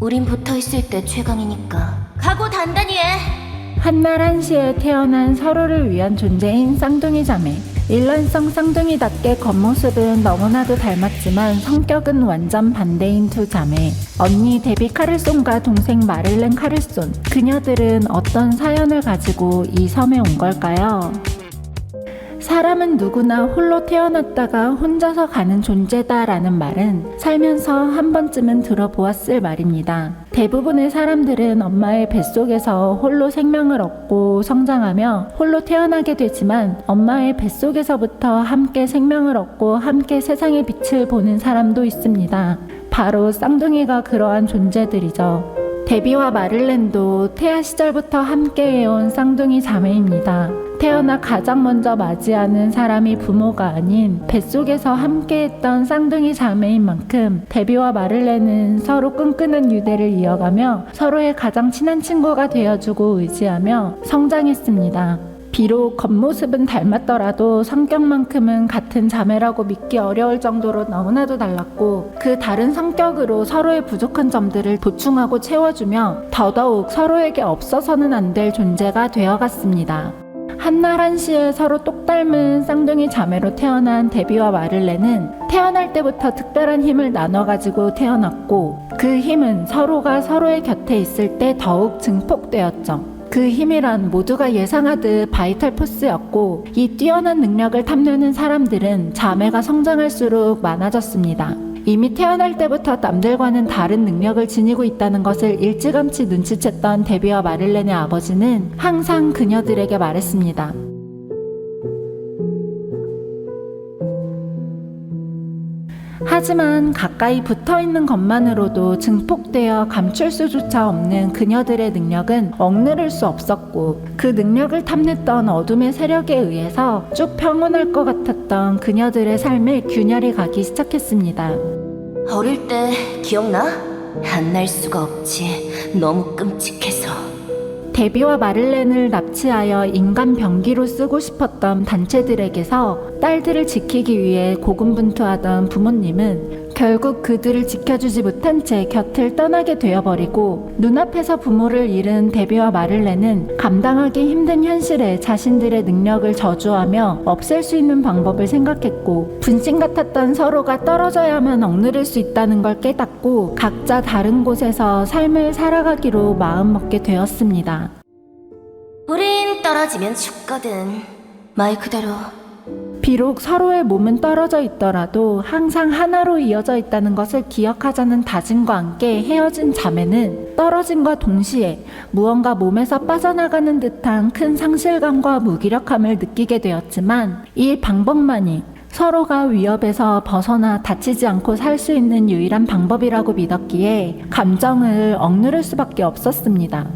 우린 붙어있을 때 최강이니까 각오 단단히 해. 한날 한시에 태어난 서로를 위한 존재인 쌍둥이 자매. 일란성 쌍둥이답게 겉모습은 너무나도 닮았지만 성격은 완전 반대인 두 자매. 언니 데비 카를손과 동생 마릴렌 카를손. 그녀들은 어떤 사연을 가지고 이 섬에 온 걸까요? 사람은 누구나 홀로 태어났다가 혼자서 가는 존재다라는 말은 살면서 한 번쯤은 들어보았을 말입니다. 대부분의 사람들은 엄마의 뱃속에서 홀로 생명을 얻고 성장하며 홀로 태어나게 되지만 엄마의 뱃속에서부터 함께 생명을 얻고 함께 세상의 빛을 보는 사람도 있습니다. 바로 쌍둥이가 그러한 존재들이죠. 데비와 마릴렌도 태아 시절부터 함께해온 쌍둥이 자매입니다. 태어나 가장 먼저 맞이하는 사람이 부모가 아닌 뱃속에서 함께했던 쌍둥이 자매인 만큼 데비와 마릴렌은 서로 끈끈한 유대를 이어가며 서로의 가장 친한 친구가 되어주고 의지하며 성장했습니다. 비록 겉모습은 닮았더라도 성격만큼은 같은 자매라고 믿기 어려울 정도로 너무나도 달랐고 그 다른 성격으로 서로의 부족한 점들을 보충하고 채워주며 더더욱 서로에게 없어서는 안 될 존재가 되어갔습니다. 한날 한시에 서로 똑 닮은 쌍둥이 자매로 태어난 데비와 마릴렌은 태어날 때부터 특별한 힘을 나눠가지고 태어났고 그 힘은 서로가 서로의 곁에 있을 때 더욱 증폭되었죠. 그 힘이란 모두가 예상하듯 바이탈 포스였고 이 뛰어난 능력을 탐내는 사람들은 자매가 성장할수록 많아졌습니다. 이미 태어날 때부터 남들과는 다른 능력을 지니고 있다는 것을 일찌감치 눈치챘던 데비와 마릴렌의 아버지는 항상 그녀들에게 말했습니다. 하지만 가까이 붙어있는 것만으로도 증폭되어 감출 수조차 없는 그녀들의 능력은 억누를 수 없었고 그 능력을 탐냈던 어둠의 세력에 의해서 쭉 평온할 것 같았던 그녀들의 삶에 균열이 가기 시작했습니다. 어릴 때 기억나? 안 날 수가 없지. 너무 끔찍해서. 데비와 마릴렌을 납치하여 인간 병기로 쓰고 싶었던 단체들에게서 딸들을 지키기 위해 고군분투하던 부모님은 결국 그들을 지켜주지 못한 채 곁을 떠나게 되어버리고 눈앞에서 부모를 잃은 데비와 마릴렌은 감당하기 힘든 현실에 자신들의 능력을 저주하며 없앨 수 있는 방법을 생각했고 분신 같았던 서로가 떨어져야만 억누를 수 있다는 걸 깨닫고 각자 다른 곳에서 삶을 살아가기로 마음먹게 되었습니다. 우린 떨어지면 죽거든. 말 그대로. 비록 서로의 몸은 떨어져 있더라도 항상 하나로 이어져 있다는 것을 기억하자는 다짐과 함께 헤어진 자매는 떨어짐과 동시에 무언가 몸에서 빠져나가는 듯한 큰 상실감과 무기력함을 느끼게 되었지만 이 방법만이 서로가 위협에서 벗어나 다치지 않고 살 수 있는 유일한 방법이라고 믿었기에 감정을 억누를 수밖에 없었습니다.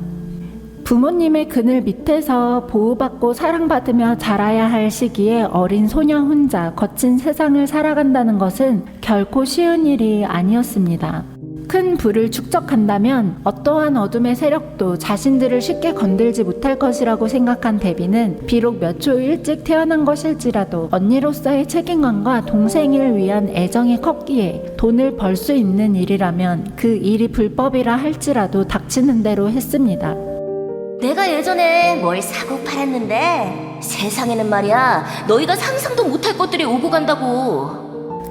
부모님의 그늘 밑에서 보호받고 사랑받으며 자라야 할 시기에 어린 소녀 혼자 거친 세상을 살아간다는 것은 결코 쉬운 일이 아니었습니다. 큰 불을 축적한다면 어떠한 어둠의 세력도 자신들을 쉽게 건들지 못할 것이라고 생각한 데비는 비록 몇 초 일찍 태어난 것일지라도 언니로서의 책임감과 동생을 위한 애정이 컸기에 돈을 벌 수 있는 일이라면 그 일이 불법이라 할지라도 닥치는 대로 했습니다. 내가 예전에 뭘 사고 팔았는데 세상에는 말이야 너희가 상상도 못할 것들이 오고 간다고.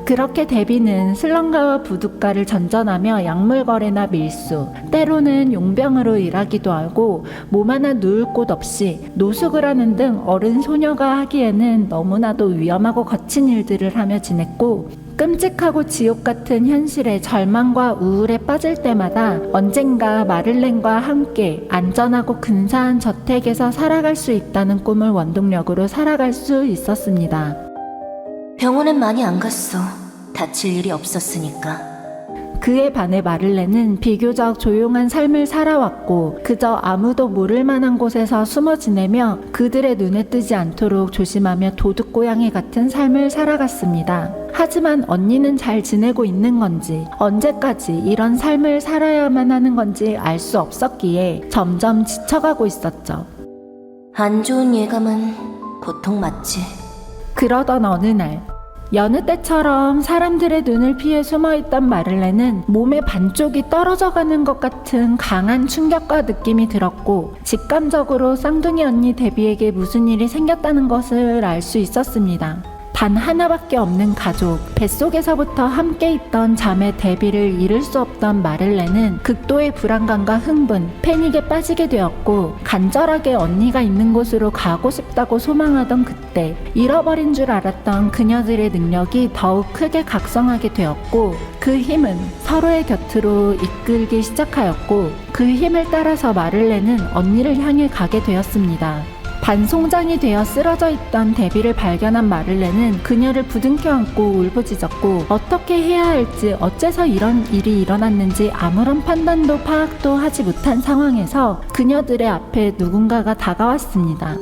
그렇게 데비는 슬럼가와 부둣가를 전전하며 약물거래나 밀수, 때로는 용병으로 일하기도 하고 몸 하나 누울 곳 없이 노숙을 하는 등 어른 소녀가 하기에는 너무나도 위험하고 거친 일들을 하며 지냈고 끔찍하고 지옥 같은 현실에 절망과 우울에 빠질 때마다 언젠가 마릴렌과 함께 안전하고 근사한 저택에서 살아갈 수 있다는 꿈을 원동력으로 살아갈 수 있었습니다. 병원엔 많이 안 갔어. 다칠 일이 없었으니까. 그에 반해 마릴렌은 비교적 조용한 삶을 살아왔고 그저 아무도 모를 만한 곳에서 숨어 지내며 그들의 눈에 뜨지 않도록 조심하며 도둑고양이 같은 삶을 살아갔습니다. 하지만 언니는 잘 지내고 있는 건지 언제까지 이런 삶을 살아야만 하는 건지 알 수 없었기에 점점 지쳐가고 있었죠. 안 좋은 예감은 보통 맞지. 그러던 어느 날 여느 때처럼 사람들의 눈을 피해 숨어있던 마를렌은 몸의 반쪽이 떨어져가는 것 같은 강한 충격과 느낌이 들었고 직감적으로 쌍둥이 언니 데비에게 무슨 일이 생겼다는 것을 알 수 있었습니다. 단 하나밖에 없는 가족, 뱃속에서부터 함께 있던 자매 데비를 잃을 수 없던 마를렌은 극도의 불안감과 흥분, 패닉에 빠지게 되었고 간절하게 언니가 있는 곳으로 가고 싶다고 소망하던 그때 잃어버린 줄 알았던 그녀들의 능력이 더욱 크게 각성하게 되었고 그 힘은 서로의 곁으로 이끌기 시작하였고 그 힘을 따라서 마를렌은 언니를 향해 가게 되었습니다. 반송장이 되어 쓰러져 있던 데비를 발견한 마를렌은 그녀를 부둥켜 안고 울부짖었고 어떻게 해야 할지 어째서 이런 일이 일어났는지 아무런 판단도 파악도 하지 못한 상황에서 그녀들의 앞에 누군가가 다가왔습니다.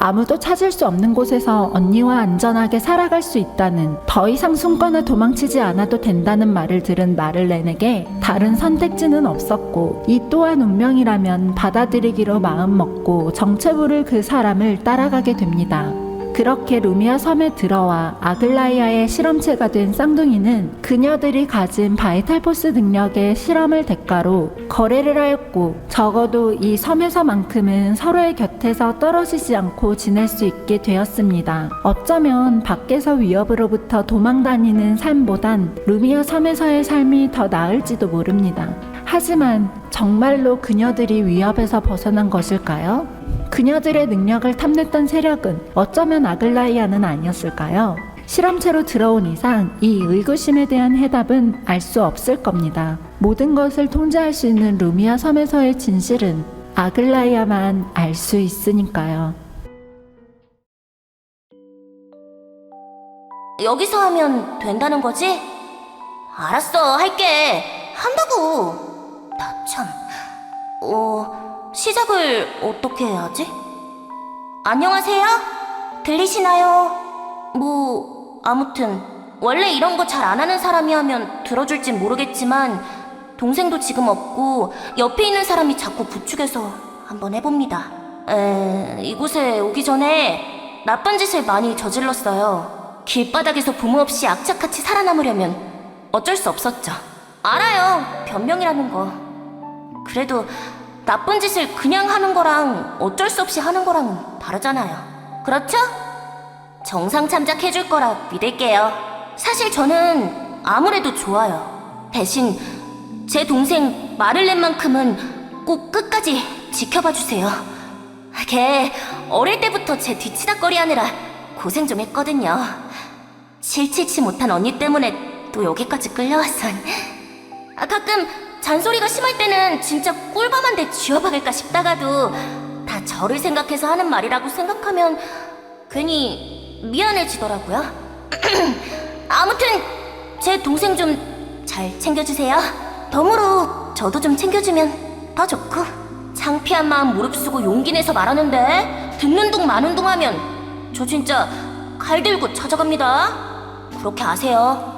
아무도 찾을 수 없는 곳에서 언니와 안전하게 살아갈 수 있다는, 더 이상 숨거나 도망치지 않아도 된다는 말을 들은 마를렌에게 다른 선택지는 없었고 이 또한 운명이라면 받아들이기로 마음먹고 정체부를 그 사람을 따라가게 됩니다. 그렇게 루미아 섬에 들어와 아글라이아의 실험체가 된 쌍둥이는 그녀들이 가진 바이탈포스 능력의 실험을 대가로 거래를 하였고 적어도 이 섬에서만큼은 서로의 곁에서 떨어지지 않고 지낼 수 있게 되었습니다. 어쩌면 밖에서 위협으로부터 도망다니는 삶보단 루미아 섬에서의 삶이 더 나을지도 모릅니다. 하지만 정말로 그녀들이 위협에서 벗어난 것일까요? 그녀들의 능력을 탐냈던 세력은 어쩌면 아글라이아는 아니었을까요? 실험체로 들어온 이상 이 의구심에 대한 해답은 알 수 없을 겁니다. 모든 것을 통제할 수 있는 루미아 섬에서의 진실은 아글라이아만 알 수 있으니까요. 여기서 하면 된다는 거지? 알았어, 할게. 한다고. 나 참. 시작을 어떻게 해야지? 안녕하세요? 들리시나요? 아무튼 원래 이런 거 잘 안 하는 사람이 하면 들어줄진 모르겠지만 동생도 지금 없고 옆에 있는 사람이 자꾸 부축해서 한번 해봅니다. 이곳에 오기 전에 나쁜 짓을 많이 저질렀어요. 길바닥에서 부모 없이 악착같이 살아남으려면 어쩔 수 없었죠. 알아요, 변명이라는 거. 그래도 나쁜 짓을 그냥 하는 거랑 어쩔 수 없이 하는 거랑은 다르잖아요. 그렇죠? 정상 참작해줄 거라 믿을게요. 사실 저는 아무래도 좋아요. 대신 제 동생 마를렌만큼은 꼭 끝까지 지켜봐 주세요. 걔 어릴 때부터 제 뒤치다꺼리 하느라 고생 좀 했거든요. 칠칠치 못한 언니 때문에 또 여기까지 끌려왔선. 가끔 잔소리가 심할 때는 진짜 꿀밤한데 쥐어박을까 싶다가도 다 저를 생각해서 하는 말이라고 생각하면 괜히 미안해지더라고요. 아무튼 제 동생 좀 잘 챙겨주세요. 덤으로 저도 좀 챙겨주면 더 좋고. 창피한 마음 무릅쓰고 용기 내서 말하는데 듣는 둥 마는 둥 하면 저 진짜 칼 들고 찾아갑니다. 그렇게 아세요.